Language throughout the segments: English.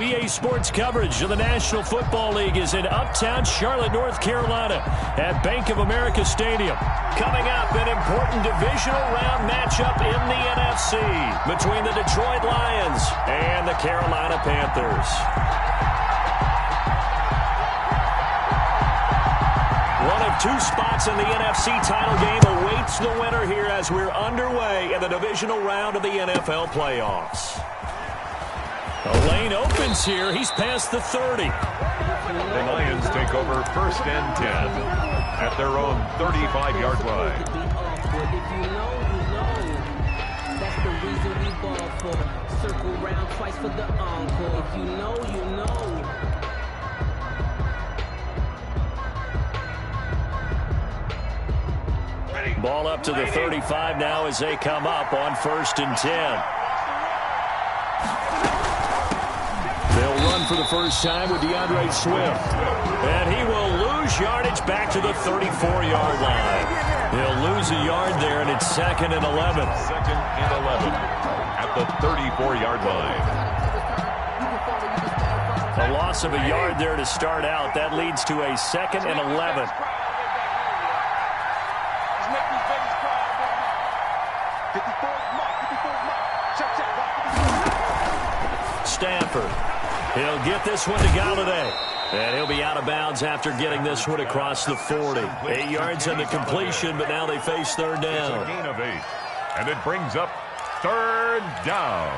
EA Sports coverage of the National Football League is in uptown Charlotte, North Carolina at Bank of America Stadium. Coming up, an important divisional round matchup in the NFC between the Detroit Lions and the Carolina Panthers. One of two spots in the NFC title game awaits the winner here as we're underway in the divisional round of the NFL playoffs. The lane opens here. He's past the 30. The Lions take over 1st and 10 at their own 35-yard line. If you know, you know. That's the reason we ball for. Circle round twice for the encore. If you know, you know. Ball up to the 35 now as they come up on 1st and 10. They'll run for the first time with DeAndre Swift. And he will lose yardage back to the 34-yard line. He'll lose a yard there, and it's 2nd and 11. 2nd and 11 at the 34-yard line. A loss of a yard there to start out. That leads to a 2nd and 11. Stanford. He'll get this one to Galladay. And he'll be out of bounds after getting this one across the 40. 8 yards on the completion, but now they face 3rd down. It's a gain of 8. And it brings up 3rd down.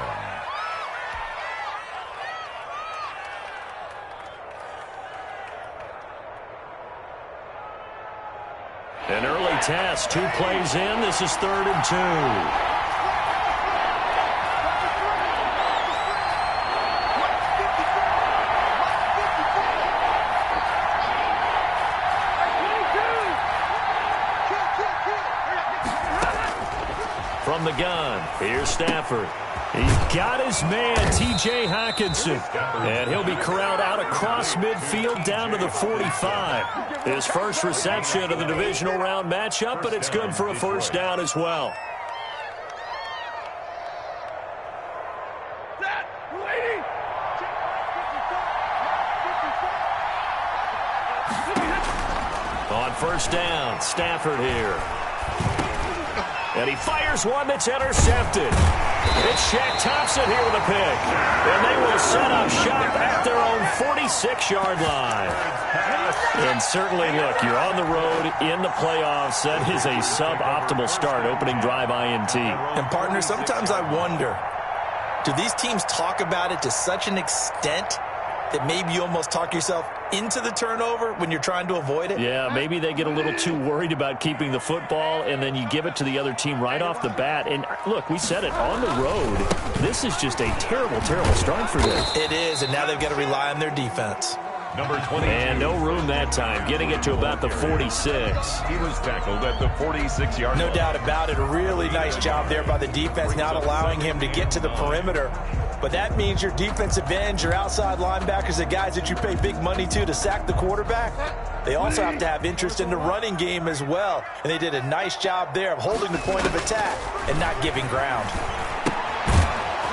An early test. 2 plays in. This is 3rd and 2. From the gun, here's Stafford. He's got his man, T.J. Hockenson. And he'll be corralled out across midfield down to the 45. His first reception of the divisional round matchup, but it's good for a first down as well. On 1st down, Stafford here. And he fires one that's intercepted. It's Shaq Thompson here with a pick. And they will set up shop at their own 46-yard line. And certainly, look, you're on the road in the playoffs. That is a suboptimal start, opening drive INT. And, partner, sometimes I wonder, do these teams talk about it to such an extent that maybe you almost talk yourself into the turnover when you're trying to avoid it? Yeah, maybe they get a little too worried about keeping the football, and then you give it to the other team right off the bat. And, look, we said it, on the road, this is just a terrible, terrible start for them. It is, and now they've got to rely on their defense. Number 20. And no room that time, getting it to about the 46. He was tackled at the 46-yard line. No doubt about it. A really nice job there by the defense, not allowing him to get to the perimeter. But that means your defensive ends, your outside linebackers, the guys that you pay big money to sack the quarterback, they also have to have interest in the running game as well. And they did a nice job there of holding the point of attack and not giving ground.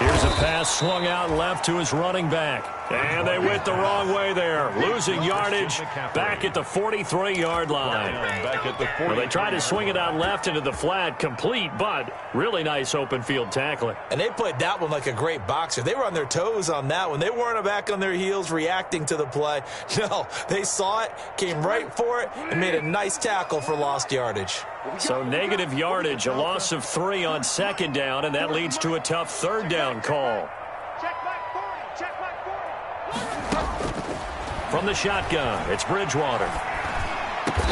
Here's a pass swung out left to his running back. And they went the wrong way there. Losing yardage back at the 43-yard line. Back at the 40. Well, they tried to swing it out left into the flat, complete, but really nice open field tackling. And they played that one like a great boxer. They were on their toes on that one. They weren't back on their heels reacting to the play. No, they saw it, came right for it, and made a nice tackle for lost yardage. So negative yardage, a loss of 3 on 2nd down, and that leads to a tough 3rd down call. From the shotgun, it's Bridgewater.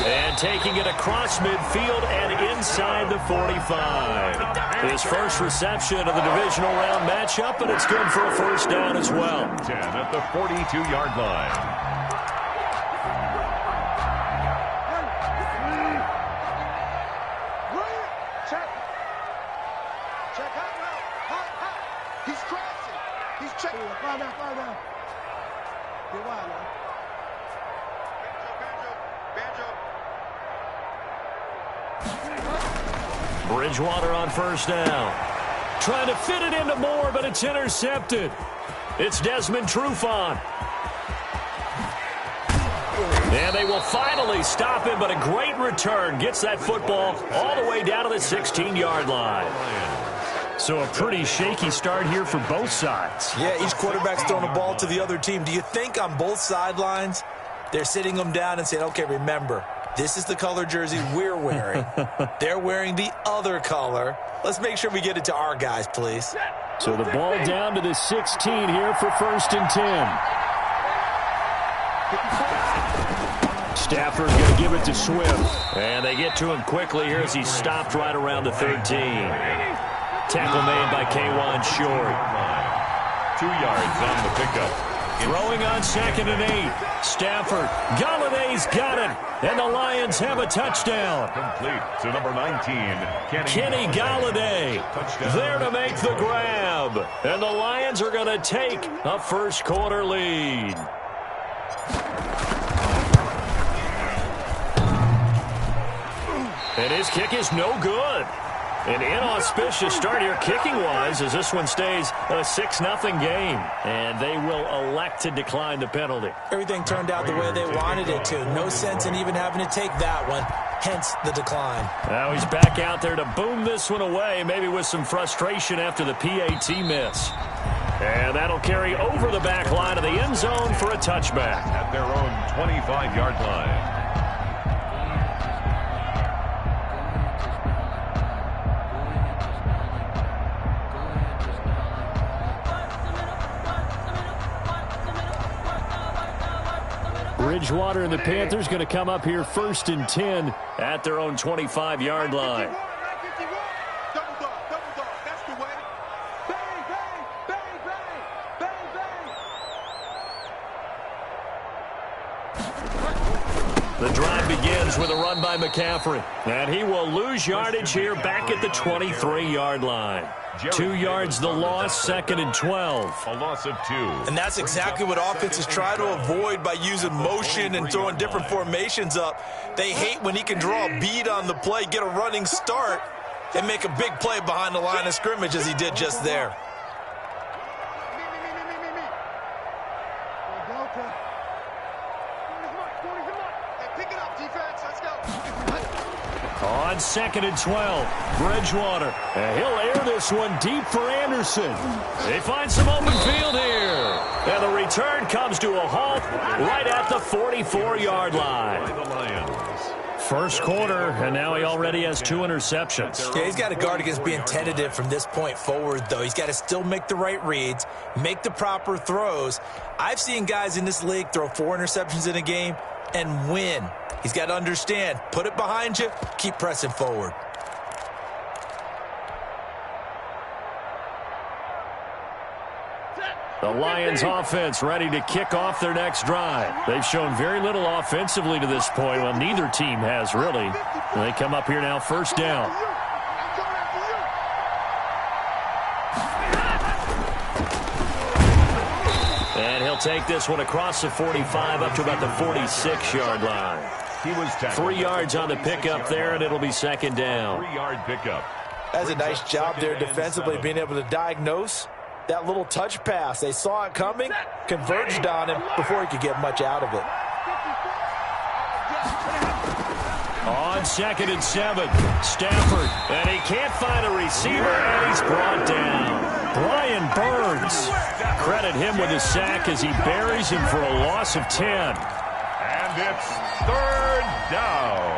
And taking it across midfield and inside the 45. His first reception of the divisional round matchup, and it's good for a first down as well. 10 at the 42-yard line. Bridgewater on 1st down. Trying to fit it into Moore, but it's intercepted. It's Desmond Trufant. And they will finally stop him, but a great return. Gets that football all the way down to the 16-yard line. So a pretty shaky start here for both sides. Yeah, each quarterback's throwing the ball to the other team. Do you think on both sidelines they're sitting them down and saying, okay, remember, this is the color jersey we're wearing. They're wearing the other color. Let's make sure we get it to our guys, please. So the ball down to the 16 here for 1st and 10. Stafford going to give it to Swift. And they get to him quickly here as he's stopped right around the 13. Tackle made by K'Wan Short. 2 yards on the pickup. Throwing on 2nd and 8. Stafford. Galladay's got it. And the Lions have a touchdown. Complete to number 19, Kenny Galladay. There to make the grab. And the Lions are going to take a first-quarter lead. And his kick is no good. An inauspicious start here kicking-wise as this one stays a 6-0 game. And they will elect to decline the penalty. Everything turned out the way they wanted it to. No sense in even having to take that one, hence the decline. Now he's back out there to boom this one away, maybe with some frustration after the PAT miss. And that'll carry over the back line of the end zone for a touchback. At their own 25-yard line. Bridgewater and the Panthers going to come up here 1st and 10 at their own 25-yard line. The drive begins with a run by McCaffrey. And he will lose yardage here back at the 23-yard line. 2 yards the loss, 2nd and 12. A loss of 2. And that's exactly what offenses try to avoid by using motion and throwing different formations up. They hate when he can draw a bead on the play, get a running start, and make a big play behind the line of scrimmage as he did just there. On 2nd and 12, Bridgewater. And he'll air this one deep for Anderson. They find some open field here. And the return comes to a halt right at the 44-yard line. The Lions. First quarter, and now he already has 2 interceptions. Yeah, he's got to guard against being tentative from this point forward, though. He's got to still make the right reads, make the proper throws. I've seen guys in this league throw 4 interceptions in a game and win. He's got to understand, put it behind you, keep pressing forward. The Lions offense ready to kick off their next drive. They've shown very little offensively to this point. Well, neither team has really. And they come up here now 1st down. And he'll take this one across the 45 up to about the 46-yard line. He was 3 yards on the pickup there, and it'll be 2nd down. 3-yard pickup. That's a nice job there defensively, being able to diagnose that little touch pass. They saw it coming, converged on him before he could get much out of it. On 2nd and 7, Stafford, and he can't find a receiver, and he's brought down. Brian Burns. Credit him with a sack as he buries him for a loss of 10. And it's 3rd down.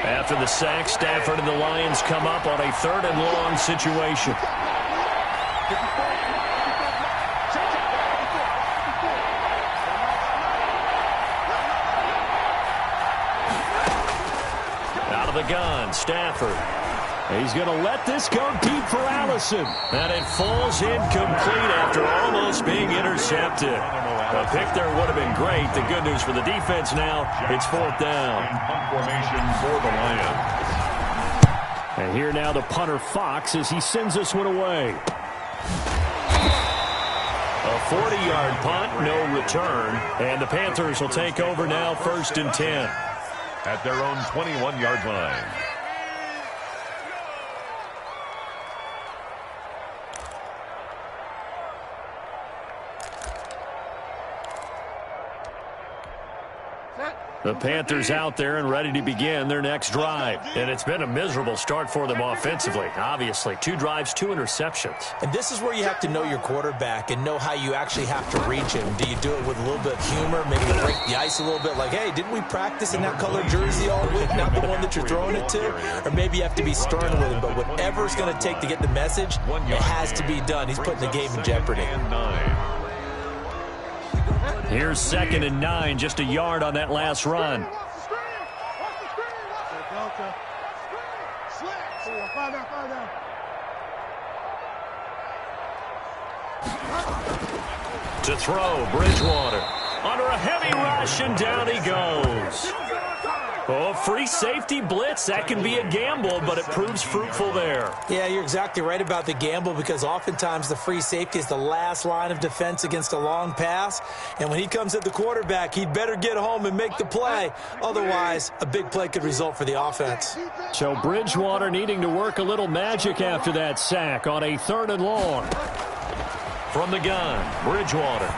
After the sack, Stafford and the Lions come up on a 3rd and long situation. Out of the gun, Stafford. He's going to let this go deep for Allison. And it falls incomplete after almost being intercepted. A pick there would have been great. The good news for the defense now, it's 4th down. Punt formation for the Lions. And here now the punter Fox as he sends this one away. A 40-yard punt, no return. And the Panthers will take over now, 1st and 10. At their own 21-yard line. The Panthers out there and ready to begin their next drive. And it's been a miserable start for them offensively. Obviously, 2 drives, 2 interceptions. And this is where you have to know your quarterback and know how you actually have to reach him. Do you do it with a little bit of humor, maybe break the ice a little bit, like, hey, didn't we practice in that color jersey all week, not the one that you're throwing it to? Or maybe you have to be stern with him. But whatever it's going to take to get the message, it has to be done. He's putting the game in jeopardy. Here's 2nd and 9, just a yard on that last run. To throw, Bridgewater. Under a heavy rush, and down he goes. Oh, free safety blitz. That can be a gamble, but it proves fruitful there. Yeah, you're exactly right about the gamble, because oftentimes the free safety is the last line of defense against a long pass. And when he comes at the quarterback, he'd better get home and make the play. Otherwise, a big play could result for the offense. So Bridgewater needing to work a little magic after that sack on a 3rd and long. From the gun, Bridgewater.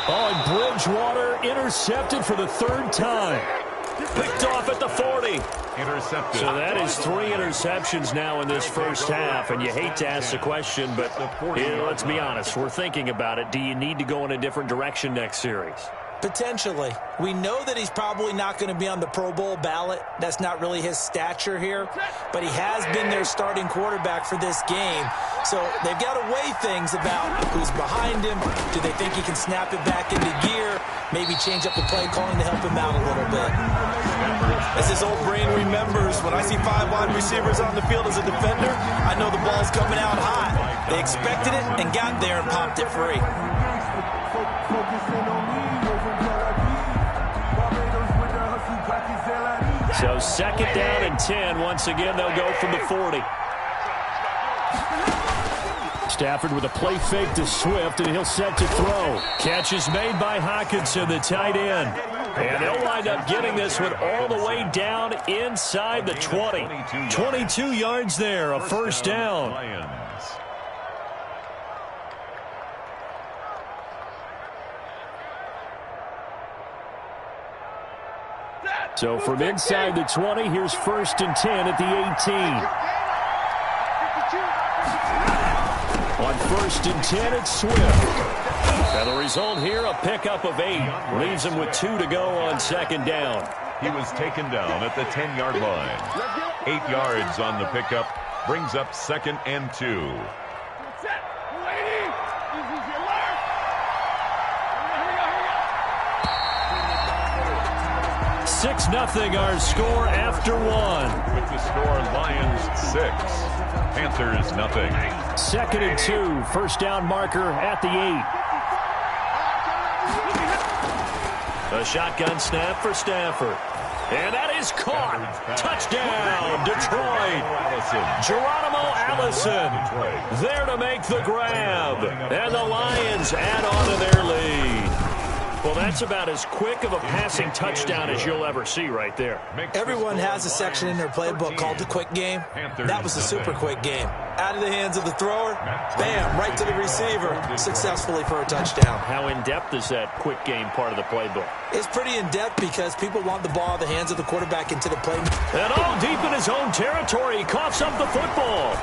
Oh, and Bridgewater intercepted for the 3rd time. Picked off at the 40. Intercepted. So that is 3 interceptions now in this first half, and you hate to ask the question, but let's be honest. We're thinking about it. Do you need to go in a different direction next series? Potentially. We know that he's probably not going to be on the Pro Bowl ballot. That's not really his stature here. But he has been their starting quarterback for this game. So they've got to weigh things about who's behind him. Do they think he can snap it back into gear? Maybe change up the play calling to help him out a little bit. As his old brain remembers, when I see 5 wide receivers on the field as a defender, I know the ball's coming out hot. They expected it and got there and popped it free. So 2nd down and 10. Once again, they'll go from the 40. Stafford with a play fake to Swift, and he'll set to throw. Catch is made by Hockenson, the tight end. And they'll wind up getting this one all the way down inside the 20. 22 yards there, a 1st down. So from inside the 20, here's 1st and 10 at the 18. On 1st and 10, it's Swift. And the result here, a pickup of 8. Leaves him with 2 to go on 2nd down. He was taken down at the 10-yard line. 8 yards on the pickup. Brings up 2nd and 2. 6-0 our score after 1. With the score, Lions 6, Panthers nothing. 2nd and 2, 1st down marker at the 8. A shotgun snap for Stafford. And that is caught. Touchdown, Detroit. Geronimo Allison there to make the grab. And the Lions add on to their lead. Well, that's about as quick of a passing touchdown as you'll ever see right there. Everyone has a section in their playbook called the quick game. That was the super quick game. Out of the hands of the thrower, bam, right to the receiver, successfully for a touchdown. How in-depth is that quick game part of the playbook? It's pretty in-depth because people want the ball in the hands of the quarterback into the play. And all deep in his own territory, he coughs up the football.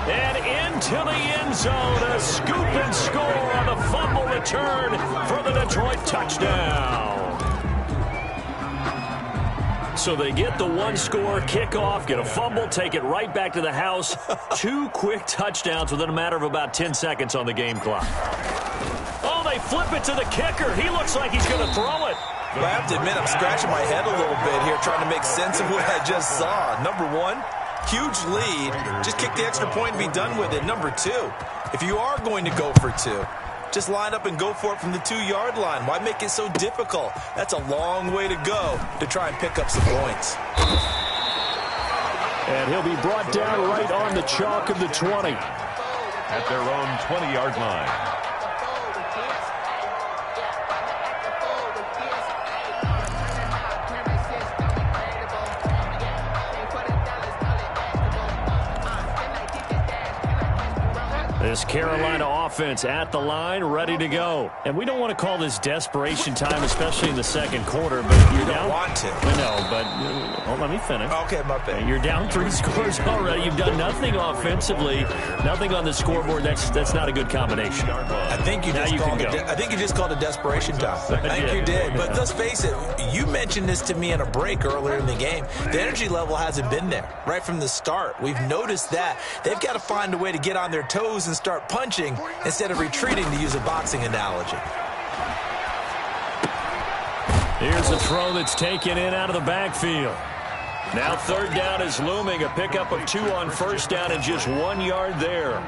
And into the end zone, a scoop and score on the fumble return for the Detroit touchdown. So they get the 1-score kickoff, get a fumble, take it right back to the house. 2 quick touchdowns within a matter of about 10 seconds on the game clock. Oh, they flip it to the kicker. He looks like he's going to throw it. Well, I have to admit, I'm scratching my head a little bit here trying to make sense of what I just saw. Number 1. Huge lead. Just kick the extra point and be done with it. Number 2, if you are going to go for 2, just line up and go for it from the 2-yard line. Why make it so difficult? That's a long way to go to try and pick up some points. And he'll be brought down right on the chalk of the 20. at their own 20-yard line. This Carolina offense at the line, ready to go. And we don't want to call this desperation time, especially in the second quarter. But you don't want to. No, but let me finish. Okay, my bad. You're down 3 scores already. You've done nothing offensively, nothing on the scoreboard. That's not a good combination. I think you just called it desperation time. I think you did. But let's face it, you mentioned this to me in a break earlier in the game. The energy level hasn't been there right from the start. We've noticed that. They've got to find a way to get on their toes and start punching instead of retreating, to use a boxing analogy. Here's a throw that's taken in out of the backfield. Now third down is looming. A pickup of 2 on first down and just 1 yard there.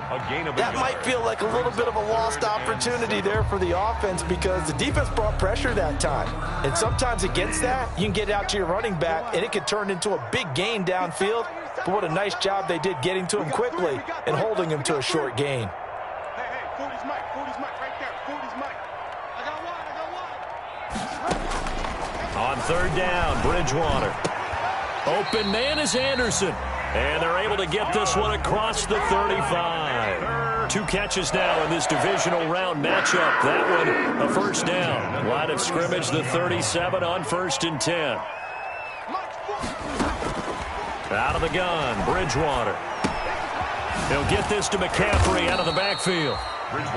That might feel like a little bit of a lost opportunity there for the offense because the defense brought pressure that time. And sometimes against that, you can get out to your running back and it can turn into a big gain downfield. But what a nice job they did getting to him quickly and holding him to a short gain. Hey, 40's Mike right there. 40's Mike. I got one. On third down, Bridgewater. Open man is Anderson. And they're able to get this one across the 35. 2 catches now in this divisional round matchup. That one, a first down. Line of scrimmage, the 37 on 1st and 10. Out of the gun, Bridgewater. He'll get this to McCaffrey out of the backfield.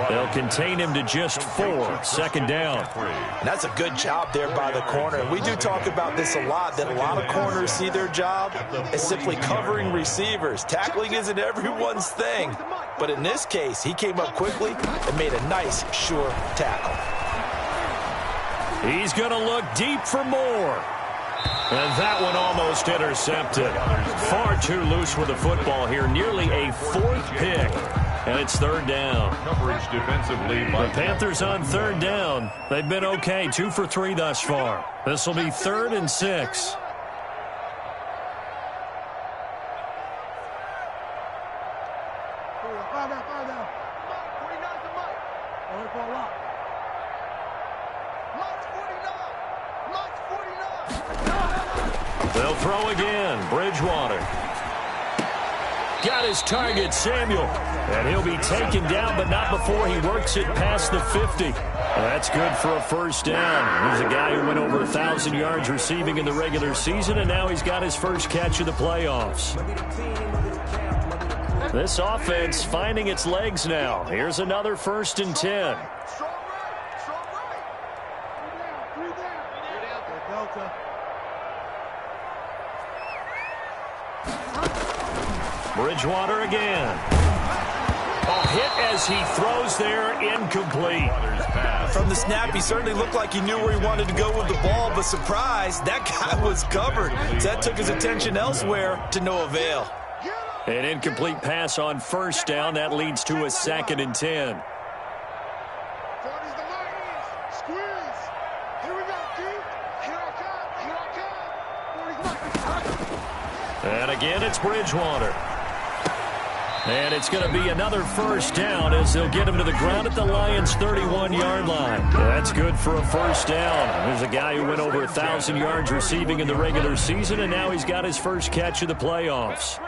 They'll contain him to just 4. Second down. And that's a good job there by the corner. And we do talk about this a lot, that a lot of corners see their job as simply covering receivers. Tackling isn't everyone's thing. But in this case, he came up quickly and made a nice, sure tackle. He's going to look deep for more. And that one almost intercepted. Far too loose with the football here. Nearly a 4th pick. And it's third down. Coverage defensively by the Panthers on third down. They've been okay. 2 for 3 thus far. This will be 3rd and 6. They'll throw again. Bridgewater. Got his target, Samuel. And he'll be taken down, but not before he works it past the 50. That's good for a first down. He's a guy who went over 1,000 yards receiving in the regular season, and now he's got his first catch of the playoffs. This offense finding its legs now. Here's another 1st and 10. Bridgewater again. A hit as he throws there, incomplete. From the snap, he certainly looked like he knew where he wanted to go with the ball, but surprise, that guy was covered. So that took his attention elsewhere to no avail. An incomplete pass on first down. That leads to a 2nd and 10. And again, it's Bridgewater. And it's going to be another first down as they'll get him to the ground at the Lions' 31-yard line. That's good for a first down. There's a guy who went over 1,000 yards receiving in the regular season, and now he's got his first catch of the playoffs.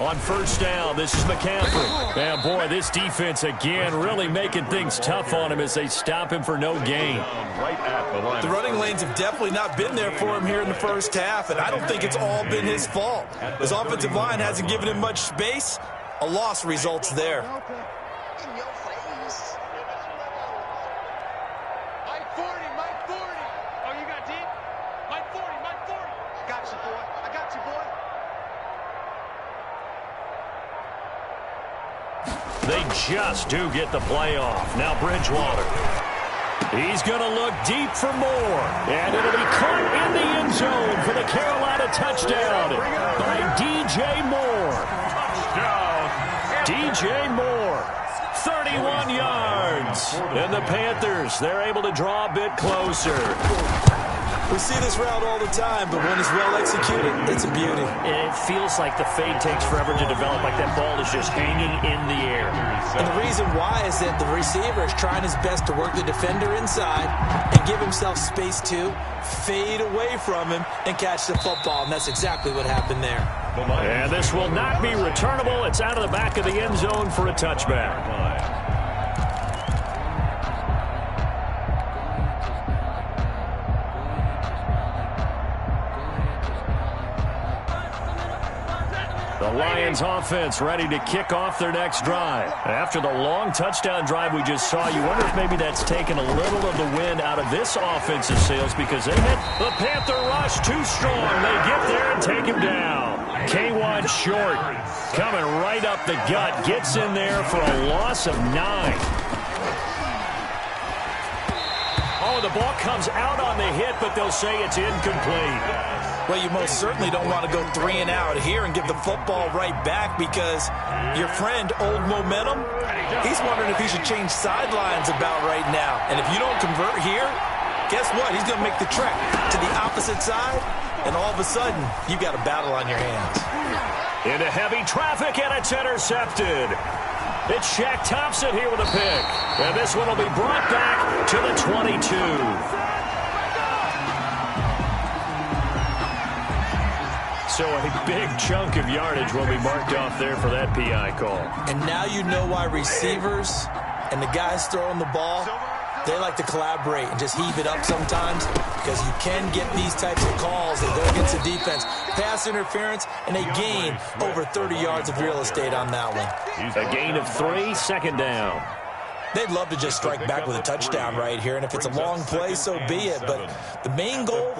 On first down, this is McCaffrey. And boy, this defense again really making things tough on him as they stop him for no gain. Right at the line. The running lanes have definitely not been there for him here in the first half, and I don't think it's all been his fault. His offensive line hasn't given him much space. A loss results there. They just do get the playoff. Now Bridgewater. He's going to look deep for more. And it'll be caught in the end zone for the Carolina touchdown by DJ Moore. DJ Moore, 31 yards. And the Panthers, they're able to draw a bit closer. We see this route all the time, but when it's well executed, it's a beauty. And it feels like the fade takes forever to develop, like that ball is just hanging in the air. And the reason why is that the receiver is trying his best to work the defender inside and give himself space to fade away from him and catch the football, and that's exactly what happened there. And this will not be returnable. It's out of the back of the end zone for a touchback. The Lions offense ready to kick off their next drive. After the long touchdown drive we just saw, you wonder if maybe that's taken a little of the wind out of this offensive sails because they hit the Panther rush too strong. They get there and take him down. K1 short, coming right up the gut, gets in there for a loss of 9. Oh, the ball comes out on the hit, but they'll say it's incomplete. Well, you most certainly don't want to go 3 and out here and give the football right back because your friend, Old Momentum, he's wondering if he should change sidelines about right now. And if you don't convert here, guess what? He's going to make the trek to the opposite side, and all of a sudden, you've got a battle on your hands. Into heavy traffic, and it's intercepted. It's Shaq Thompson here with a pick. And this one will be brought back to the 22. So a big chunk of yardage will be marked off there for that PI call. And now you know why receivers and the guys throwing the ball, they like to collaborate and just heave it up sometimes because you can get these types of calls that go against the defense. Pass interference, and they gain over 30 yards of real estate on that one. A gain of 3, second down. They'd love to just strike back with a touchdown right here, and if it's a long play, so be it. But the main goal,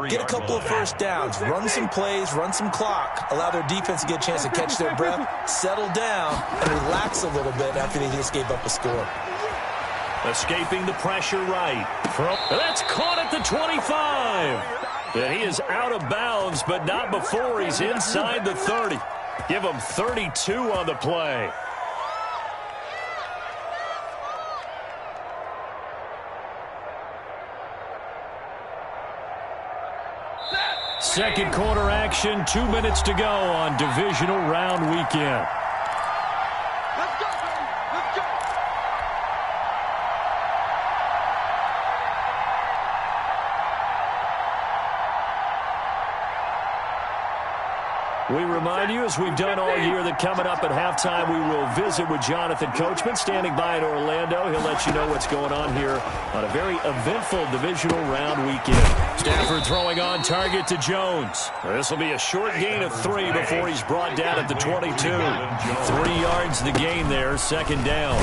get a couple of first downs, run some plays, run some clock, allow their defense to get a chance to catch their breath, settle down, and relax a little bit after they just gave up a score. Escaping the pressure right. That's caught at the 25. And he is out of bounds, but not before he's inside the 30. Give him 32 on the play. Second quarter action, 2 minutes to go on Divisional Round weekend. Let's go, baby. Let's go. We remind you, as we've done all year, that coming up at halftime, we will visit with Jonathan Coachman, standing by in Orlando. He'll let you know what's going on here on a very eventful Divisional Round weekend. Stafford throwing on target to Jones. This will be a short gain of 3 before he's brought down at the 22. 3 yards the gain there, second down.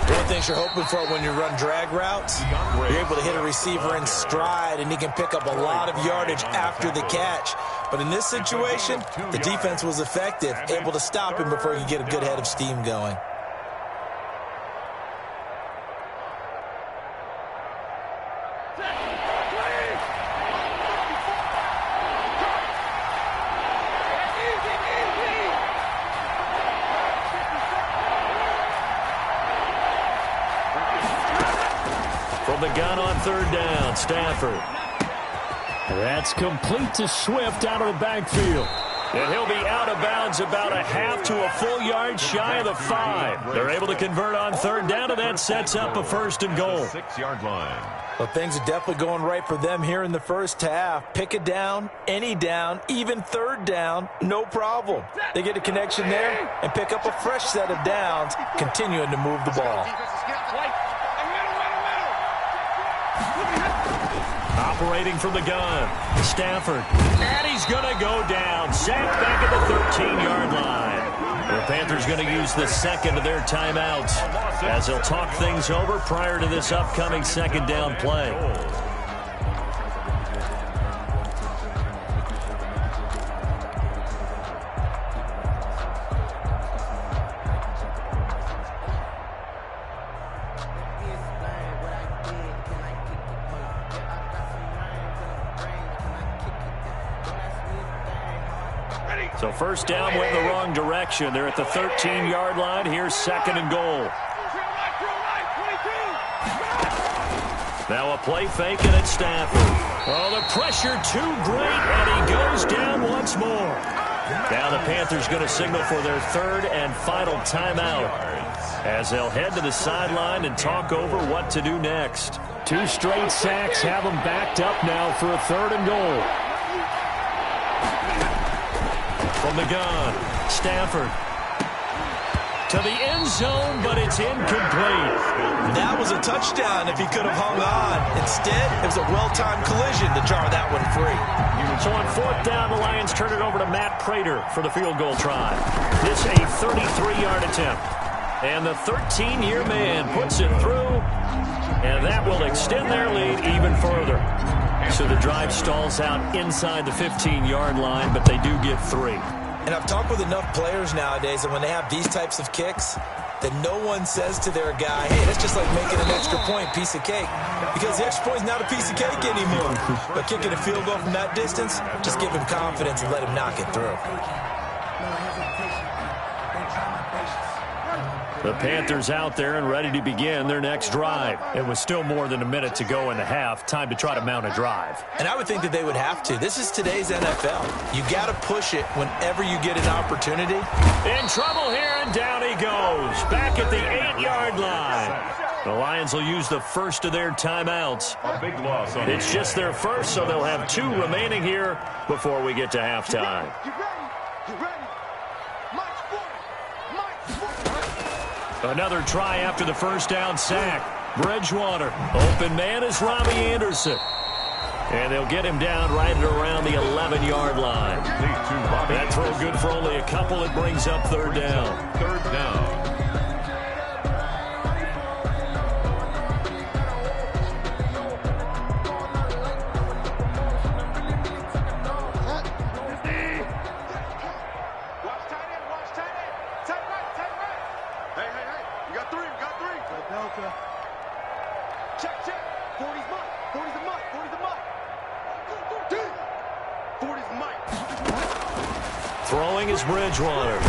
One of the things you're hoping for when you run drag routes, you're able to hit a receiver in stride, and he can pick up a lot of yardage after the catch. But in this situation, the defense was effective, able to stop him before he could get a good head of steam going. From the gun on third down, Stafford. That's complete to Swift out of the backfield. And he'll be out of bounds about a half to a full yard shy of the 5. They're able to convert on third down, and that sets up a first and goal. 6-yard line. Well, things are definitely going right for them here in the first half. Pick a down, any down, even third down, no problem. They get a connection there and pick up a fresh set of downs, continuing to move the ball. Operating from the gun, Stafford. And he's going to go down. Sacked back at the 13-yard line. The Panthers going to use the second of their timeouts as they'll talk things over prior to this upcoming second down play. So first down went in the wrong direction. They're at the 13-yard line. Here's second and goal. Now a play fake and it's Stafford. Oh, the pressure too great, and he goes down once more. Now the Panthers going to signal for their third and final timeout as they'll head to the sideline and talk over what to do next. 2 straight sacks have them backed up now for a 3rd and goal. From the gun, Stafford to the end zone, but it's incomplete. That was a touchdown if he could have hung on. Instead, it was a well-timed collision to jar that one free. So on 4th down, the Lions turn it over to Matt Prater for the field goal try. This a 33-yard attempt. And the 13-year man puts it through, and that will extend their lead even further. So the drive stalls out inside the 15-yard line, but they do get 3. And I've talked with enough players nowadays that when they have these types of kicks, that no one says to their guy, hey, that's just like making an extra point, piece of cake. Because the extra point is not a piece of cake anymore. But kicking a field goal from that distance, just give him confidence and let him knock it through. The Panthers out there and ready to begin their next drive. It was still more than a minute to go in the half. Time to try to mount a drive. And I would think that they would have to. This is today's NFL. You got to push it whenever you get an opportunity. In trouble here, and down he goes. Back at the 8-yard line. The Lions will use the first of their timeouts. A big loss on It's just their first, so they'll have 2 remaining here before we get to halftime. You ready? You ready? Mike's 40. Mike's 40. Another try after the first down sack. Bridgewater. Open man is Robbie Anderson. And they'll get him down right at around the 11-yard line. That throw good for only a couple. It brings up 3rd down. 3rd down. Check, check. 40's Mike. 40's the Mike. 40's the Mike. 40's Mike. Throwing is Bridgewater.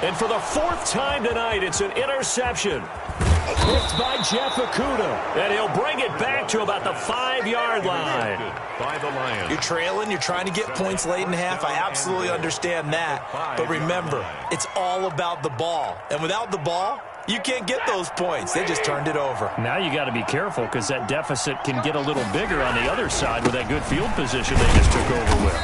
And for the 4th time tonight, it's an interception. Picked by Jeff Okudah. And he'll bring it back to about the 5-yard line. By the Lions. You're trailing. You're trying to get points late in half. I absolutely understand that. But remember, it's all about the ball. And without the ball, you can't get those points. They just turned it over. Now you got to be careful because that deficit can get a little bigger on the other side with that good field position they just took over with.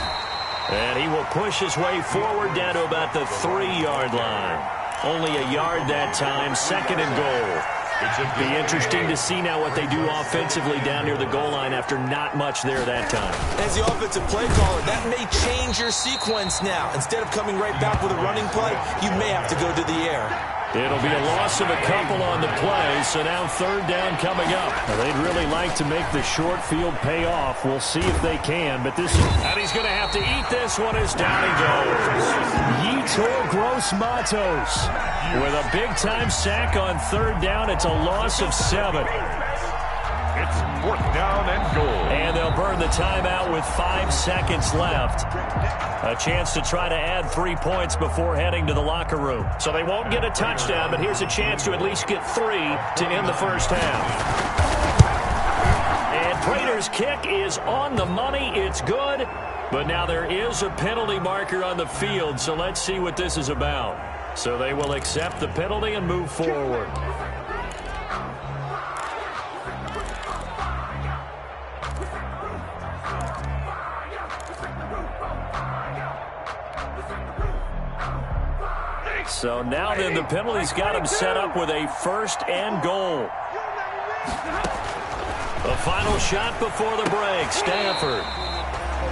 And he will push his way forward down to about the 3-yard line. Only a yard that time, 2nd and goal. It'll be interesting to see now what they do offensively down near the goal line after not much there that time. As the offensive play caller, that may change your sequence now. Instead of coming right back with a running play, you may have to go to the air. It'll be a loss of a couple on the play, so now 3rd down coming up. Now, they'd really like to make the short field pay off. We'll see if they can, but this and he's going to have to eat this one as down he goes. Yetur Gross-Matos with a big-time sack on 3rd down. It's a loss of 7. It's 4th down and goal. And they'll burn the timeout with 5 seconds left. A chance to try to add 3 points before heading to the locker room. So they won't get a touchdown, but here's a chance to at least get 3 to end the first half. And Prater's kick is on the money. It's good. But now there is a penalty marker on the field, so let's see what this is about. So they will accept the penalty and move forward. So now then the penalty's got him set up with a 1st and goal. The final shot before the break. Stafford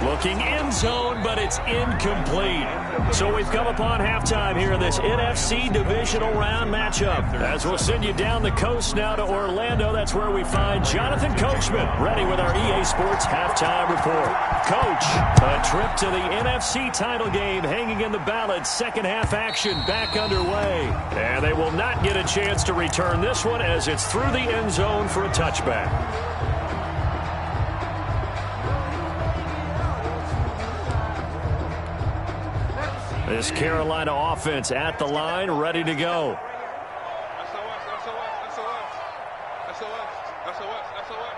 looking end zone, but it's incomplete. So we've come upon halftime here in this NFC Divisional Round matchup. As we'll send you down the coast now to Orlando, that's where we find Jonathan Coachman, ready with our EA Sports Halftime Report. Coach, a trip to the NFC title game hanging in the balance. 2nd half action back underway. And they will not get a chance to return this one as it's through the end zone for a touchback. This Carolina offense at the line, ready to go. SOS. SOS, SOS.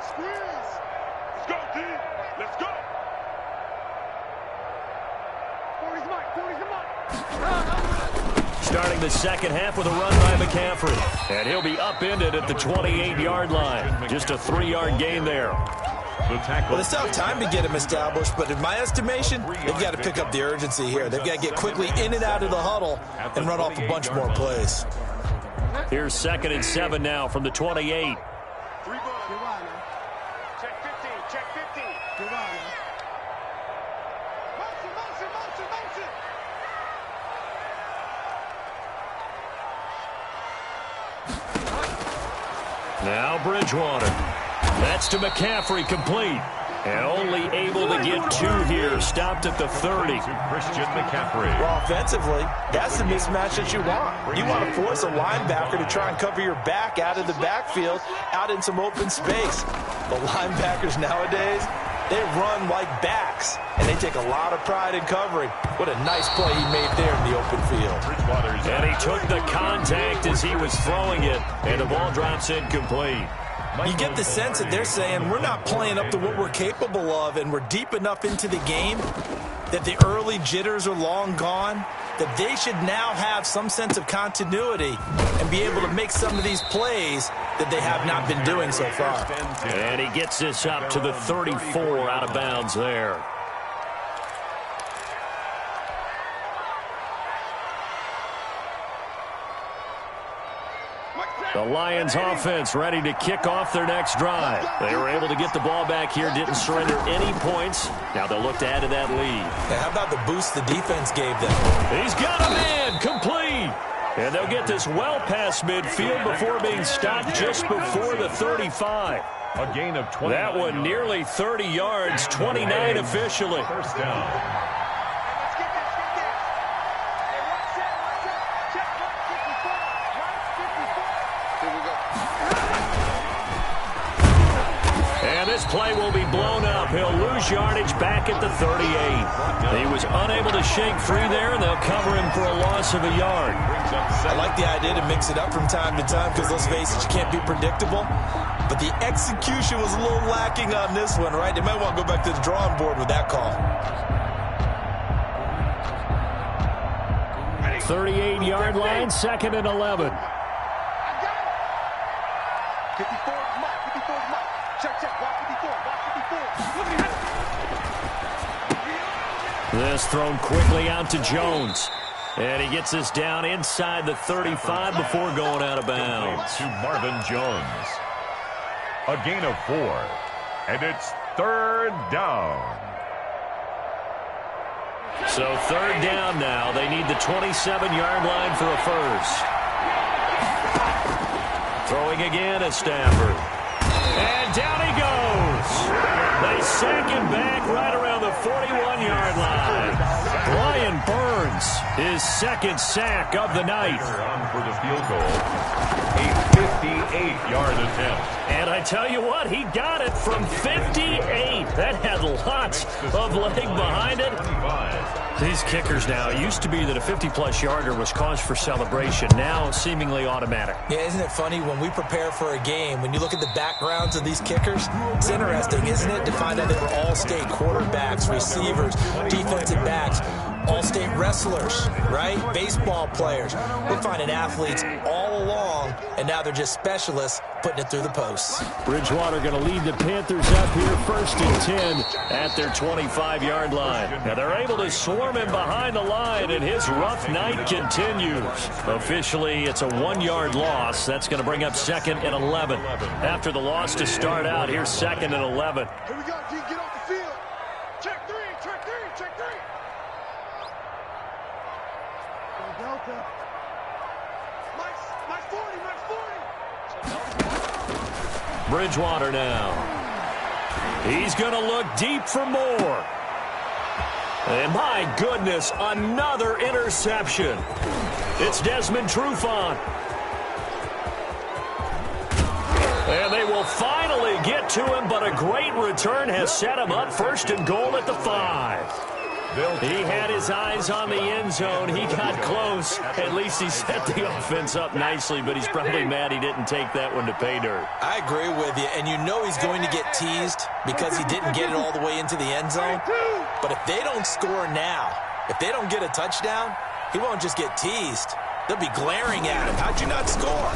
Squeeze. Let's go, D. Let's go. 40's Mike. 40's the Mike. Starting the second half with a run by McCaffrey. And he'll be upended at the 28-yard line. Just a 3-yard gain there. Well, they still have time to get him established, but in my estimation, they've got to pick up the urgency here. They've got to get quickly in and out of the huddle and run off a bunch more plays. Here's 2nd and 7 now from the 28. Check 15. Check 15. Motion, motion, motion, motion. Now Bridgewater. That's to McCaffrey, complete. And only able to get 2 here. Stopped at the 30. Christian McCaffrey. Well, offensively, that's the mismatch that you want. You want to force a linebacker to try and cover your back out of the backfield, out in some open space. The linebackers nowadays, they run like backs, and they take a lot of pride in covering. What a nice play he made there in the open field. And he took the contact as he was throwing it, and the ball drops incomplete. You get the sense that they're saying we're not playing up to what we're capable of, and we're deep enough into the game that the early jitters are long gone, that they should now have some sense of continuity and be able to make some of these plays that they have not been doing so far. And he gets this up to the 34 out of bounds there. The Lions offense ready to kick off their next drive. They were able to get the ball back here, didn't surrender any points. Now they'll look to add to that lead. Hey, how about the boost the defense gave them? He's got a man, complete. And they'll get this well past midfield before being stopped just before the 35. A gain of 20. That one nearly 30 yards, 29 officially. First down. Let's get this, get this. Hey, one set. Check 154. Here we go. And this play will be blown up. He'll lose yardage back at the 38. He was unable to shake free there, and they'll cover him for a loss of a yard. I like the idea to mix it up from time to time because, let's face it, you can't be predictable. But the execution was a little lacking on this one, right? They might want to go back to the drawing board with that call. 38-yard line, 2nd and 11. 54 is Mike. 54 is Mike. Check. Watch 54. Watch 54. Look at that. This thrown quickly out to Jones. And he gets this down inside the 35 before going out of bounds. To Marvin Jones. A gain of 4. And it's 3rd down. So 3rd down now. They need the 27-yard line for a first. Throwing again is Stafford. And down he goes. They sack him back right around the 41-yard line. Brian Burns, his 2nd sack of the night. On for the field goal. A 58-yard attempt. And I tell you what, he got it from 58. That had lots of leg behind it. These kickers now, it used to be that a 50-plus yarder was cause for celebration. Now, seemingly automatic. Yeah, isn't it funny when we prepare for a game, when you look at the backgrounds of these kickers, it's interesting, isn't it, to find out they were all-state quarterbacks, receivers, defensive backs, all-state wrestlers, right? Baseball players. We're finding athletes all along, and now they're just specialists putting it through the posts. Bridgewater going to lead the Panthers up here 1st and 10 at their 25-yard line. Now they're able to swarm him behind the line, and his rough night continues. Officially, it's a 1-yard loss. That's going to bring up 2nd and 11. After the loss to start out, here's 2nd and 11. Here we go, G. Get off the field. Check 3. Delta. Mike's 40. Bridgewater now. He's going to look deep for more. And my goodness, another interception. It's Desmond Trufant. And they will finally get to him, but a great return has set him up 1st and goal at the 5. He had his eyes on the end zone. He got close. At least he set the offense up nicely, but he's probably mad he didn't take that one to pay dirt. I agree with you, and you know he's going to get teased because he didn't get it all the way into the end zone. But if they don't score now, if they don't get a touchdown, he won't just get teased. They'll be glaring at him. How'd you not score?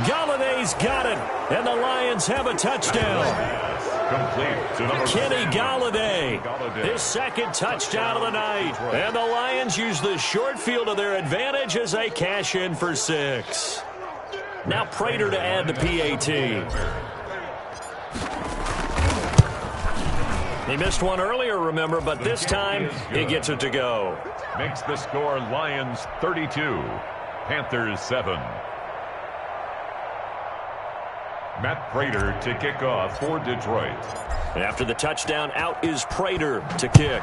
Galladay's got it, and the Lions have a touchdown. Complete to number Kenny Galladay, his 2nd touchdown of the night. And the Lions use the short field to their advantage as they cash in for 6. Now Prater to add the PAT. He missed one earlier, remember, but this time he gets it to go. Makes the score Lions 32, Panthers 7. Matt Prater to kick off for Detroit. After the touchdown, out is Prater to kick.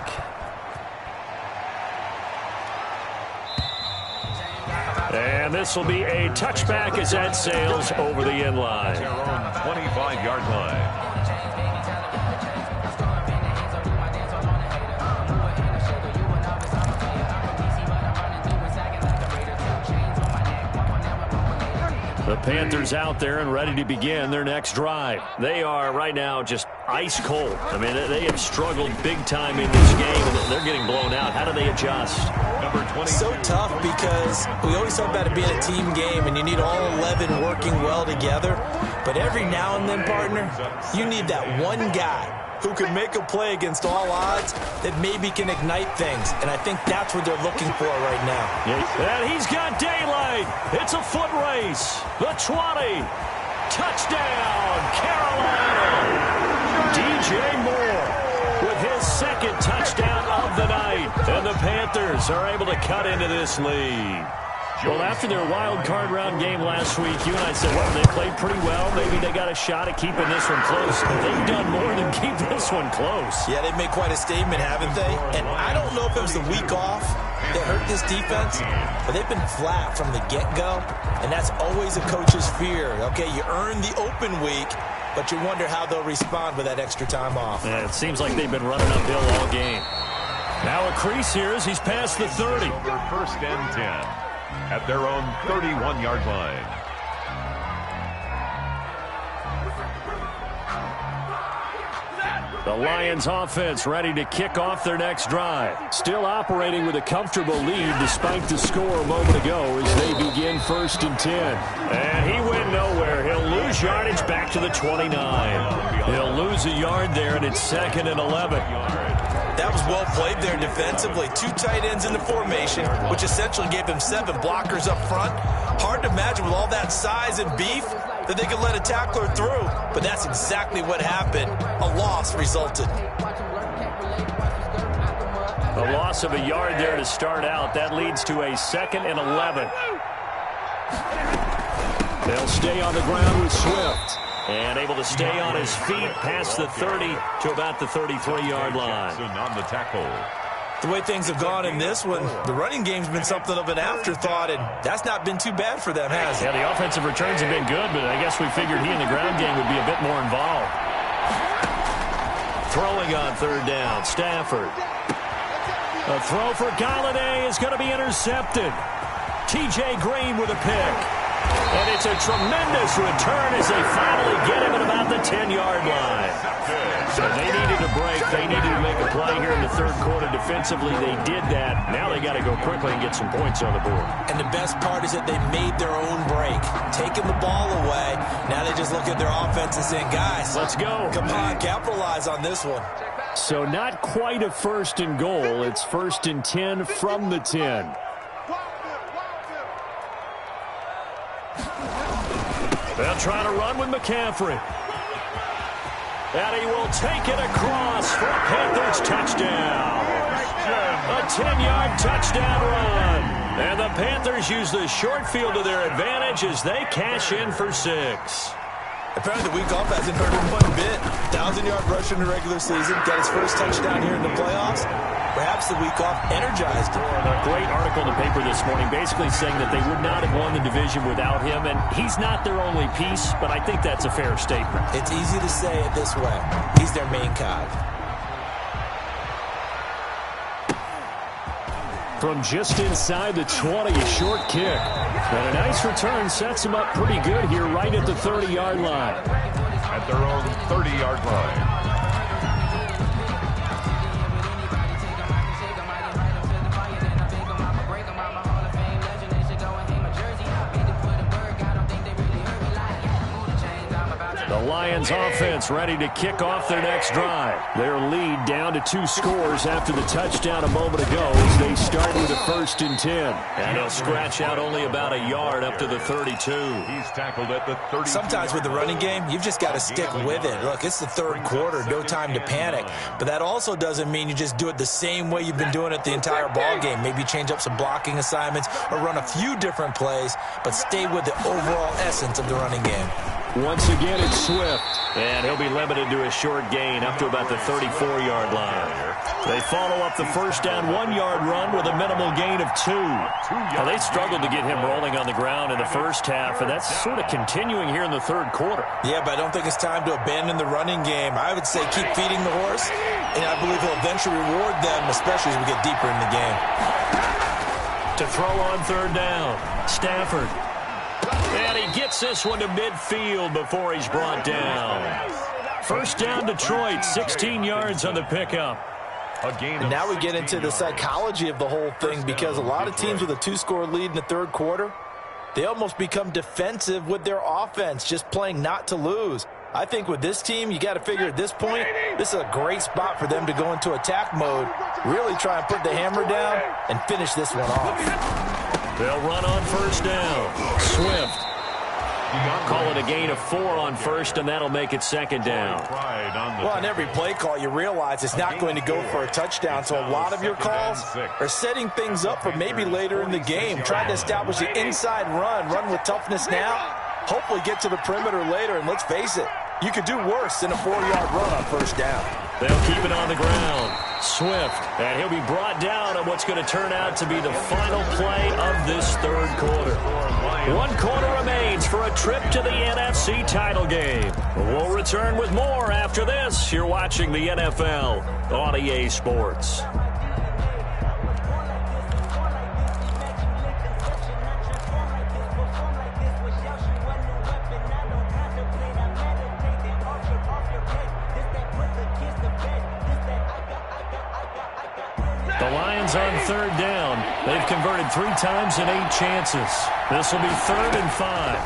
And this will be a touchback as that sails over the end line. Their own 25-yard line. The Panthers out there and ready to begin their next drive. They are right now just ice cold. I mean, they have struggled big time in this game, and they're getting blown out. How do they adjust? Number 20. So tough because we always talk about it being a team game, and you need all 11 working well together. But every now and then, partner, you need that one guy who can make a play against all odds that maybe can ignite things. And I think that's what they're looking for right now. And he's got daylight. It's a foot race. The 20. Touchdown, Carolina. DJ Moore with his 2nd touchdown of the night. And the Panthers are able to cut into this lead. Well, after their wild card round game last week, you and I said, well, they played pretty well. Maybe they got a shot at keeping this one close. But they've done more than keep this one close. Yeah, they've made quite a statement, haven't they? And I don't know if it was the week off that hurt this defense, but they've been flat from the get-go. And that's always a coach's fear. Okay, you earn the open week, but you wonder how they'll respond with that extra time off. Yeah, it seems like they've been running uphill all game. Now a crease here as he's past the 30. 1st and 10. At their own 31-yard line. The Lions offense ready to kick off their next drive. Still operating with a comfortable lead despite the score a moment ago as they begin 1st and 10. And he went nowhere. He'll lose yardage back to the 29. He'll lose a yard there, and it's 2nd and 11. That was well played there defensively. 2 tight ends in the formation, which essentially gave them 7 blockers up front. Hard to imagine with all that size and beef that they could let a tackler through. But that's exactly what happened. A loss resulted. A loss of a yard there to start out. That leads to a 2nd and 11. They'll stay on the ground with Swift. And able to stay on his feet past the 30 to about the 33-yard line. On the tackle. The way things have gone in this one, the running game's been something of an afterthought, and that's not been too bad for them, has it? Yeah, the offensive returns have been good, but I guess we figured he in the ground game would be a bit more involved. Throwing on 3rd down, Stafford. A throw for Galladay is going to be intercepted. T.J. Green with a pick. And it's a tremendous return as they finally get him at about the 10-yard line. So they needed a break. They needed to make a play here in the 3rd quarter. Defensively, they did that. Now they got to go quickly and get some points on the board. And the best part is that they made their own break. Taking the ball away. Now they just look at their offense and saying, guys, let's go. Come on, capitalize on this one. So not quite a 1st and goal. It's 1st and 10 from the 10. They'll try to run with McCaffrey. And he will take it across for a Panthers touchdown. A 10-yard touchdown run. And the Panthers use the short field to their advantage as they cash in for 6. Apparently the week off hasn't hurt him one bit. 1,000-yard rush in the regular season. Got his first touchdown here in the playoffs. Perhaps the week off energized him. A great article in the paper this morning basically saying that they would not have won the division without him, and he's not their only piece, but I think that's a fair statement. It's easy to say it this way. He's their main cog. From just inside the 20, a short kick. And a nice return sets him up pretty good here right at the 30-yard line. At their own 30-yard line. The Lions offense ready to kick off their next drive. Their lead down to 2 scores after the touchdown a moment ago as they start with a 1st and 10. And they'll scratch out only about a yard up to the 32. He's tackled at the 32. Sometimes with the running game, you've just got to stick with it. Look, it's the 3rd quarter, no time to panic. But that also doesn't mean you just do it the same way you've been doing it the entire ball game. Maybe change up some blocking assignments or run a few different plays, but stay with the overall essence of the running game. Once again, it's Swift. And he'll be limited to a short gain up to about the 34-yard line. They follow up the first down 1-yard run with a minimal gain of 2. Now, they struggled to get him rolling on the ground in the first half, and that's sort of continuing here in the 3rd quarter. Yeah, but I don't think it's time to abandon the running game. I would say keep feeding the horse, and I believe he'll eventually reward them, especially as we get deeper in the game. To throw on 3rd down, Stafford. And he gets this one to midfield before he's brought down. First down, Detroit, 16 yards on the pickup. And now we get into the psychology of the whole thing, because a lot of teams with a 2-score lead in the 3rd quarter, they almost become defensive with their offense, just playing not to lose. I think with this team, you got to figure at this point, this is a great spot for them to go into attack mode, really try and put the hammer down and finish this one off. They'll run on 1st down. Swift. Call it a gain of 4 on 1st, and that'll make it 2nd down. Well, on every play call, you realize it's not going to go for a touchdown, so a lot of your calls are setting things up for maybe later in the game, trying to establish an inside run with toughness now, hopefully get to the perimeter later, and let's face it, you could do worse than a 4-yard run on 1st down. They'll keep it on the ground. Swift, and he'll be brought down on what's going to turn out to be the final play of this 3rd quarter. 1 quarter remains for a trip to the NFC title game. We'll return with more after this. You're watching the NFL on EA Sports. The Lions on 3rd down. They've converted 3 times in 8 chances. This will be 3rd and 5.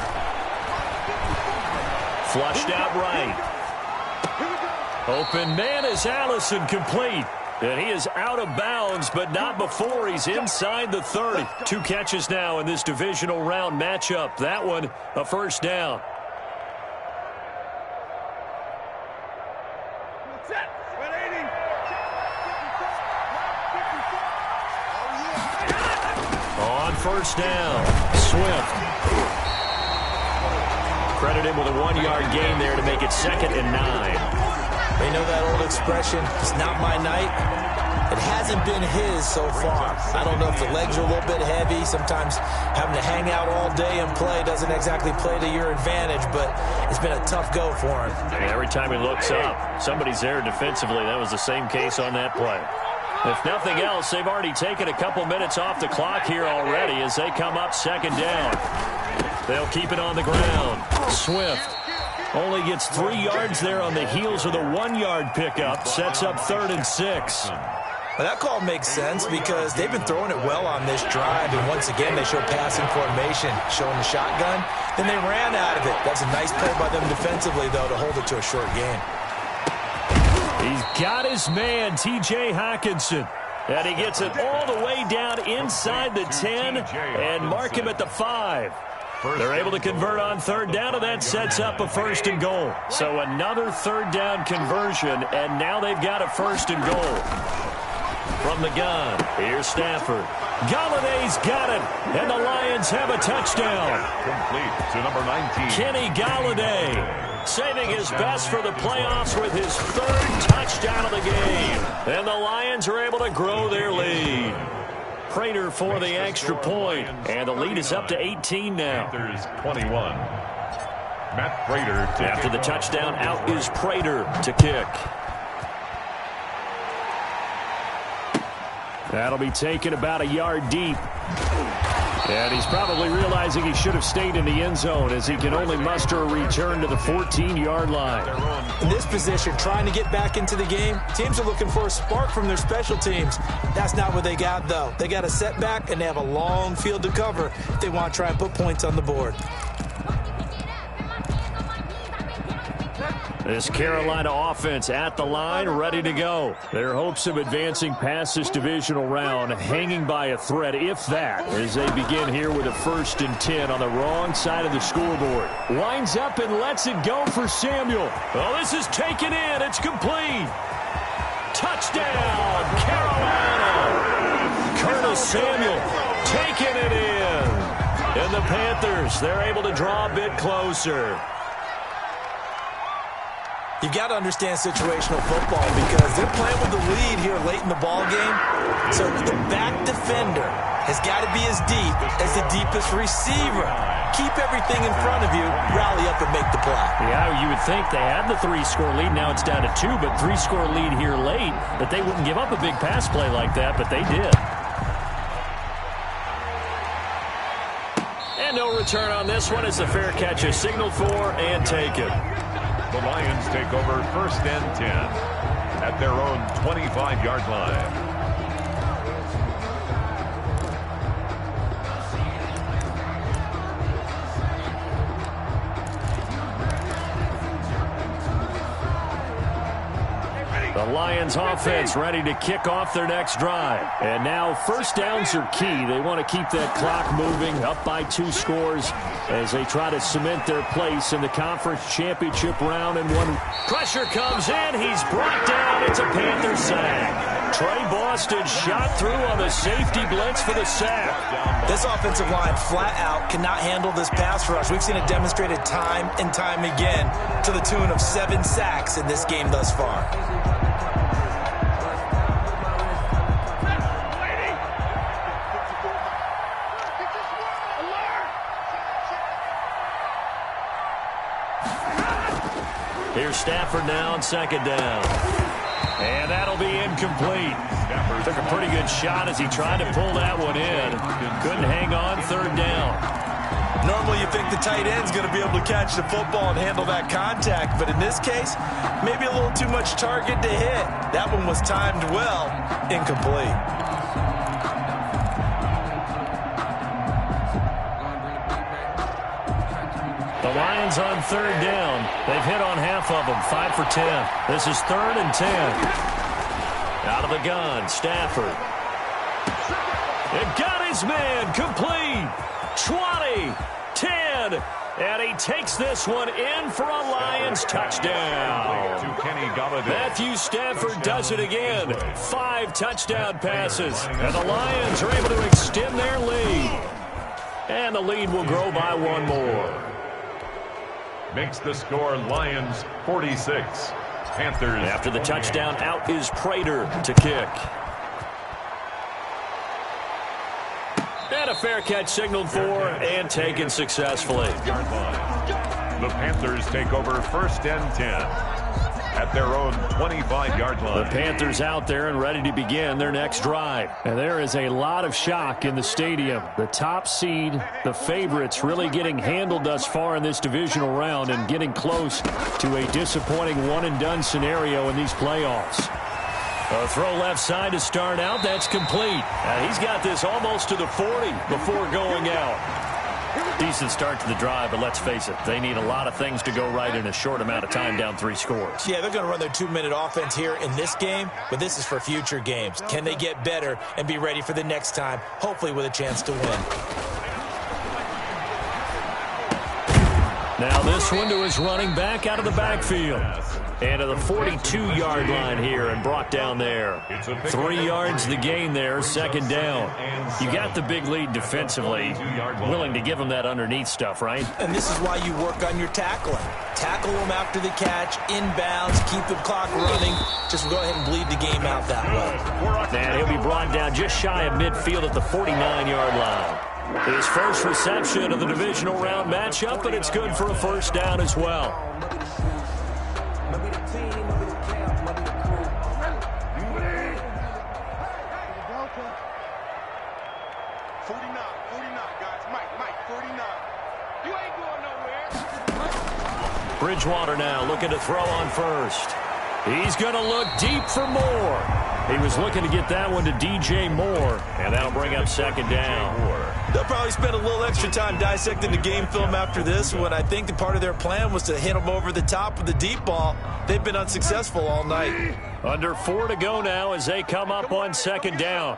Flushed out right. Open man is Allison, complete. And he is out of bounds, but not before he's inside the 30. 2 catches now in this divisional round matchup. That one, a 1st down. On 1st down, Swift. Credit him with a 1-yard gain there to make it 2nd and 9. They know that old expression, it's not my night. It hasn't been his so far. I don't know if the legs are a little bit heavy. Sometimes having to hang out all day and play doesn't exactly play to your advantage, but it's been a tough go for him. And every time he looks up, somebody's there defensively. That was the same case on that play. If nothing else, they've already taken a couple minutes off the clock here already as they come up 2nd down. They'll keep it on the ground. Swift only gets 3 yards there on the heels of the 1-yard pickup. Sets up 3rd and 6. Well, that call makes sense because they've been throwing it well on this drive, and once again they show passing formation, showing the shotgun. Then they ran out of it. That's a nice play by them defensively, though, to hold it to a short gain. He's got his man, T.J. Hawkinson. And he gets it all the way down inside the 10 and mark him at the 5. They're able to convert on 3rd down, and that sets up a 1st and goal. So another 3rd down conversion, and now they've got a 1st and goal. From the gun, here's Stafford. Galladay's got it, and the Lions have a touchdown. Complete to number 19. Kenny Galladay. saving his best for the playoffs with his 3rd touchdown of the game. And the Lions are able to grow their lead. Prater for the extra point, and the lead is up to 18 now. Panthers 21. Matt Prater to after the touchdown. Out is Prater to kick. That'll be taken about a yard deep. And he's probably realizing he should have stayed in the end zone as he can only muster a return to the 14-yard line. In this position, trying to get back into the game, teams are looking for a spark from their special teams. That's not what they got, though. They got a setback, and they have a long field to cover if they want to try and put points on the board. This Carolina offense at the line, ready to go. Their hopes of advancing past this divisional round hanging by a thread, if that, as they begin here with a 1st and 10 on the wrong side of the scoreboard. Winds up and lets it go for Samuel. Well, this is taken in. It's complete. Touchdown, Carolina. Curtis Samuel taking it in. And the Panthers, they're able to draw a bit closer. You've got to understand situational football because they're playing with the lead here late in the ball game. So the back defender has got to be as deep as the deepest receiver. Keep everything in front of you, rally up and make the play. Yeah, you would think they had the 3-score lead. Now it's down to 2, but 3-score lead here late, that they wouldn't give up a big pass play like that, but they did. And no return on this one as the fair catch is signaled for and taken. The Lions take over 1st and 10 at their own 25-yard line. The Lions offense ready to kick off their next drive. And now 1st downs are key. They want to keep that clock moving, up by 2 scores as they try to cement their place in the conference championship round. And one pressure comes in. He's brought down. It's a Panther sack. Trey Boston shot through on the safety blitz for the sack. This offensive line flat out cannot handle this pass rush. We've seen it demonstrated time and time again to the tune of 7 sacks in this game thus far. Here's Stafford now on 2nd down. And that'll be incomplete. Took a pretty good shot as he tried to pull that one in. Couldn't hang on 3rd down. Normally you think the tight end's going to be able to catch the football and handle that contact, but in this case, maybe a little too much target to hit. That one was timed well, incomplete. The Lions on 3rd down. They've hit on half of them, 5 for 10. This is 3rd and 10. Out of the gun, Stafford. It got his man, complete. 20, 10, and he takes this one in for a Lions touchdown. Matthew Stafford does it again. 5 touchdown passes, and the Lions are able to extend their lead. And the lead will grow by 1 more. Makes the score Lions 46. Panthers. After the touchdown, out is Prater to kick. And a fair catch signaled for and taken successfully. The Panthers take over 1st and 10 at their own 25-yard line. The Panthers out there and ready to begin their next drive. And there is a lot of shock in the stadium. The top seed, the favorites, really getting handled thus far in this divisional round and getting close to a disappointing one-and-done scenario in these playoffs. A throw left side to start out. That's complete. He's got this almost to the 40 before going out. Decent start to the drive, but let's face it, they need a lot of things to go right in a short amount of time, down 3 scores. Yeah, they're going to run their 2-minute offense here in this game, but this is for future games. Can they get better and be ready for the next time, hopefully with a chance to win? Now this one to his running back out of the backfield. And to the 42-yard line here and brought down there. 3 yards the gain there, 2nd down. You got the big lead defensively. Willing to give them that underneath stuff, right? And this is why you work on your tackling. tackle him after the catch, inbounds, keep the clock running. Just go ahead and bleed the game out that way. And he'll be brought down just shy of midfield at the 49-yard line. His first reception of the divisional round matchup, but it's good for a first down as well. Bridgewater now looking to throw on first. He's going to look deep for Moore. He was looking to get that one to DJ Moore, and that'll bring up second down. They'll probably spend a little extra time dissecting the game film after this one. I think the part of their plan was to hit him over the top of the deep ball. They've been unsuccessful all night. Under 4 to go now as they come up on second down.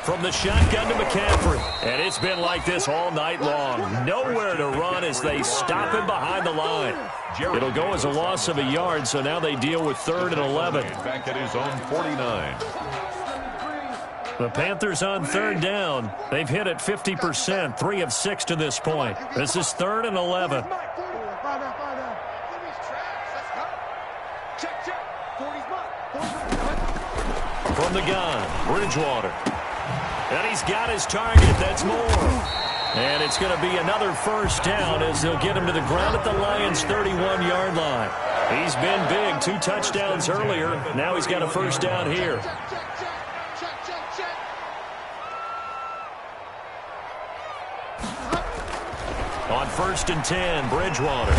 From the shotgun to McCaffrey. And it's been like this all night long. Nowhere to run as they stop him behind the line. It'll go as a loss of a yard, so now they deal with 3rd and 11. Back at his own 49. The Panthers on 3rd down. They've hit it 50%, 3 of 6 to this point. This is 3rd and 11. From the gun, Bridgewater. And he's got his target. That's Moore. And it's going to be another first down as they'll get him to the ground at the Lions' 31-yard line. He's been big, 2 touchdowns earlier. Now he's got a first down here. On 1st and 10, Bridgewater.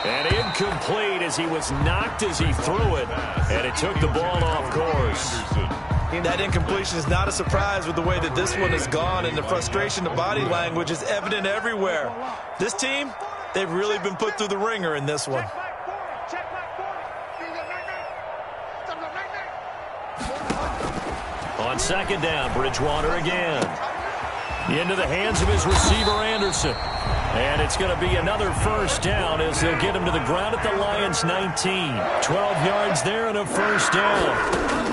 And incomplete as he was knocked as he threw it. And it took the ball off course. That incompletion is not a surprise with the way that this one has gone, and the frustration, the body language is evident everywhere. This team, they've really been put through the ringer in this one. On second down, Bridgewater again. Into the hands of his receiver, Anderson. And it's going to be another first down as they'll get him to the ground at the Lions' 19. 12 yards there and a first down.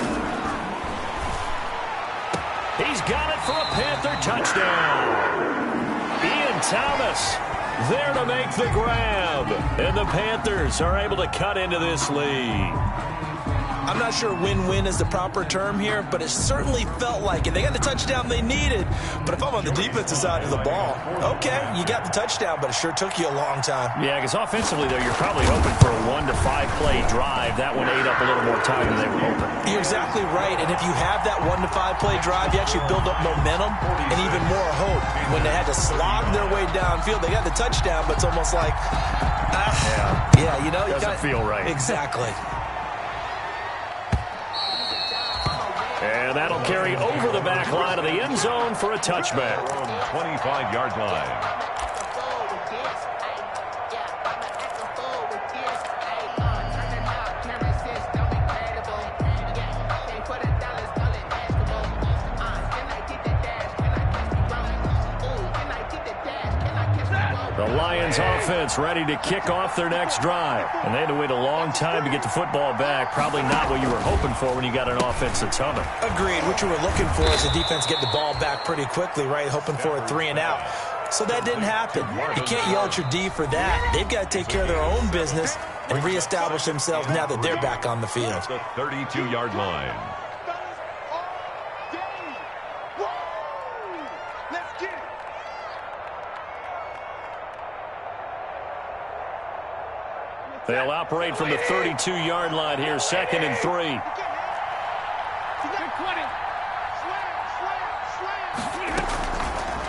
He's got it for a Panther touchdown. Ian Thomas there to make the grab. And the Panthers are able to cut into this lead. I'm not sure win-win is the proper term here, but it certainly felt like it. They got the touchdown they needed, but if I'm on the defensive side of the ball, okay, you got the touchdown, but it sure took you a long time. Yeah, because offensively, though, you're probably hoping for a 1 to 5 play drive. That one ate up a little more time than they were hoping. You're exactly right, and if you have that 1 to 5 play drive, you actually build up momentum and even more hope. When they had to slog their way downfield, they got the touchdown, but it's almost like, yeah, you know. Doesn't feel right. Exactly. And that'll carry over the back line of the end zone for a touchback. 25-yard line. The Lions offense ready to kick off their next drive. And they had to wait a long time to get the football back. Probably not what you were hoping for when you got an offense that's humming. Agreed. What you were looking for is the defense getting the ball back pretty quickly, right? Hoping for a 3 and out. So that didn't happen. You can't yell at your D for that. They've got to take care of their own business and reestablish themselves now that they're back on the field. The 32-yard line. They'll operate from the 32-yard line here, 2nd and 3.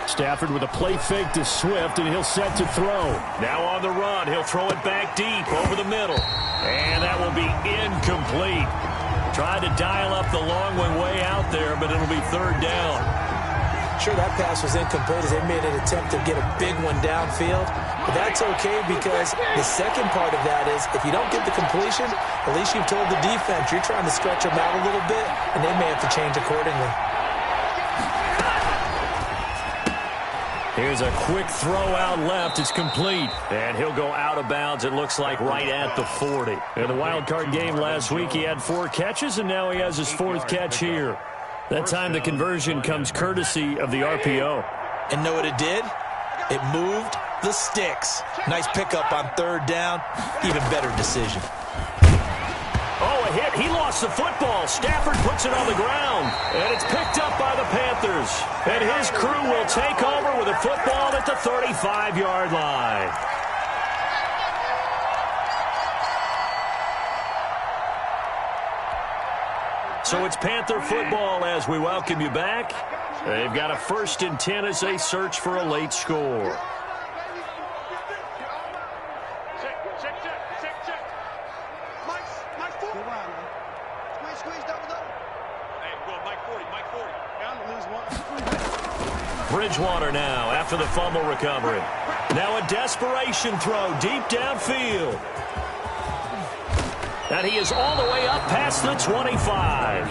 Stafford with a play fake to Swift, and he'll set to throw. Now on the run, he'll throw it back deep over the middle. And that will be incomplete. Tried to dial up the long one way out there, but it'll be 3rd down. Sure, that pass was incomplete as they made an attempt to get a big one downfield. But that's okay because the second part of that is if you don't get the completion, at least you've told the defense you're trying to stretch them out a little bit, and they may have to change accordingly. Here's a quick throw out left. It's complete. And he'll go out of bounds, it looks like, right at the 40. In the wild card game last week, he had 4 catches, and now he has his 4th catch here. That time the conversion comes courtesy of the RPO. And know what it did? It moved the sticks. Nice pickup on third down. Even better decision. Oh, a hit. He lost the football. Stafford puts it on the ground. And it's picked up by the Panthers. And his crew will take over with a football at the 35-yard line. So it's Panther football as we welcome you back. They've got a 1st and 10 as they search for a late score. Bridgewater now after the fumble recovery. Now a desperation throw deep downfield. And he is all the way up past the 25.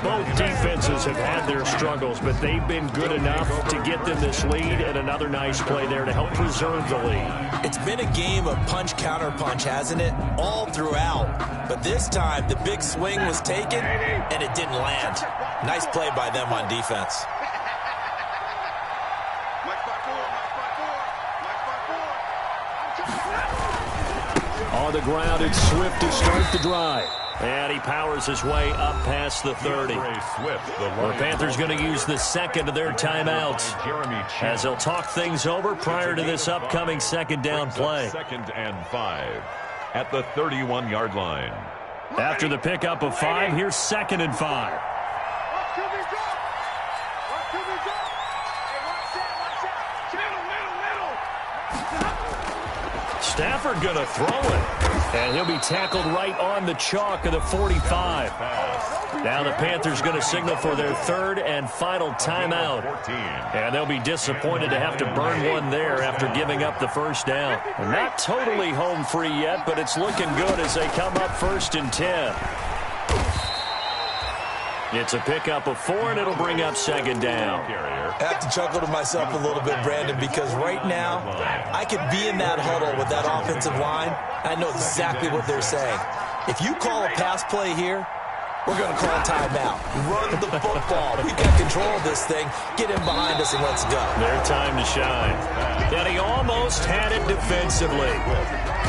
Both defenses have had their struggles, but they've been good enough to get them this lead, and another nice play there to help preserve the lead. It's been a game of punch-counter-punch, hasn't it? All throughout. But this time, the big swing was taken, and it didn't land. Nice play by them on defense. On the ground, it's Swift to start the drive. And he powers his way up past the 30. The Panthers going to use the second of their timeouts as they'll talk things over prior to this upcoming second down play. 2nd and 5 at the 31-yard line. After the pickup of 5, here's 2nd and 5. Stafford going to throw it. And he'll be tackled right on the chalk of the 45. Now the Panthers going to signal for their 3rd and final timeout. And they'll be disappointed to have to burn one there after giving up the 1st down. Not totally home free yet, but it's looking good as they come up 1st and 10. It's a pickup of 4, and it'll bring up 2nd down. I have to chuckle to myself a little bit, Brandon, because right now I could be in that huddle with that offensive line. I know exactly what they're saying. If you call a pass play here, we're going to call a timeout. Run the football. We've got control of this thing. Get him behind us and let's go. Their time to shine. And he almost had it defensively.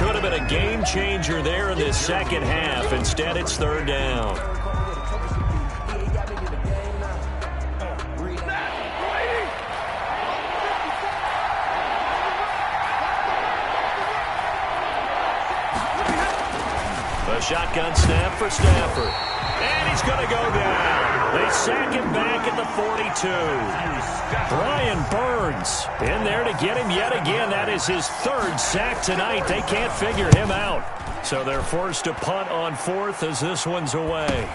Could have been a game changer there in this second half. Instead, it's 3rd down. Shotgun snap for Stafford. And he's going to go down. They sack him back at the 42. Brian Burns in there to get him yet again. That is his 3rd sack tonight. They can't figure him out. So they're forced to punt on 4th as this one's away.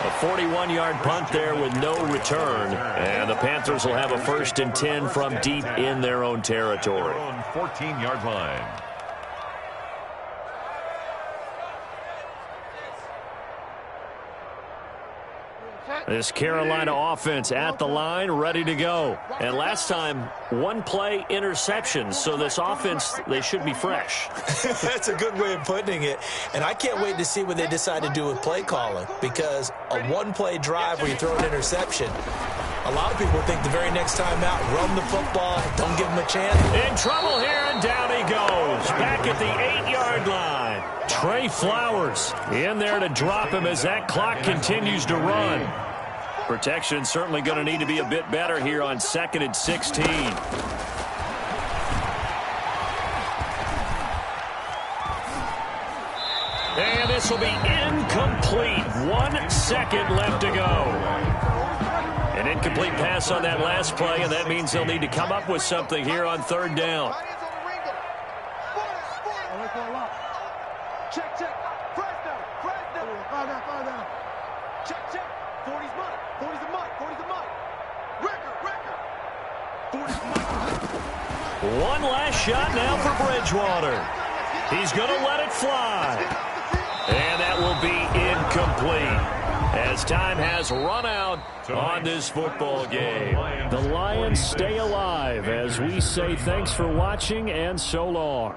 A 41-yard punt there with no return. And the Panthers will have a 1st and 10 from deep in their own territory. 14-yard line. This Carolina offense at the line, ready to go. And last time, 1 play interception. So this offense, they should be fresh. That's a good way of putting it. And I can't wait to see what they decide to do with play calling. Because a 1-play drive where you throw an interception, a lot of people think the very next time out, run the football, don't give them a chance. In trouble here, and down he goes. Back at the 8-yard line. Trey Flowers in there to drop him as that clock continues to run. Protection certainly going to need to be a bit better here on 2nd and 16. And this will be incomplete. 1 second left to go. An incomplete pass on that last play, and that means they'll need to come up with something here on 3rd down. Check, check. Fresh down. Far down. Check. 40's mine. 40's the mic. 40's the mic. Record. 40's the mic. One last shot now for Bridgewater. He's going to let it fly. And that will be incomplete as time has run out on this football game. The Lions stay alive as we say thanks for watching and so long.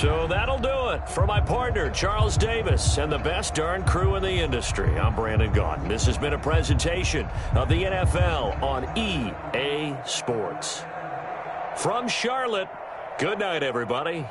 So that'll do it. For my partner, Charles Davis, and the best darn crew in the industry, I'm Brandon Gaudin. This has been a presentation of the NFL on EA Sports. From Charlotte, good night, everybody.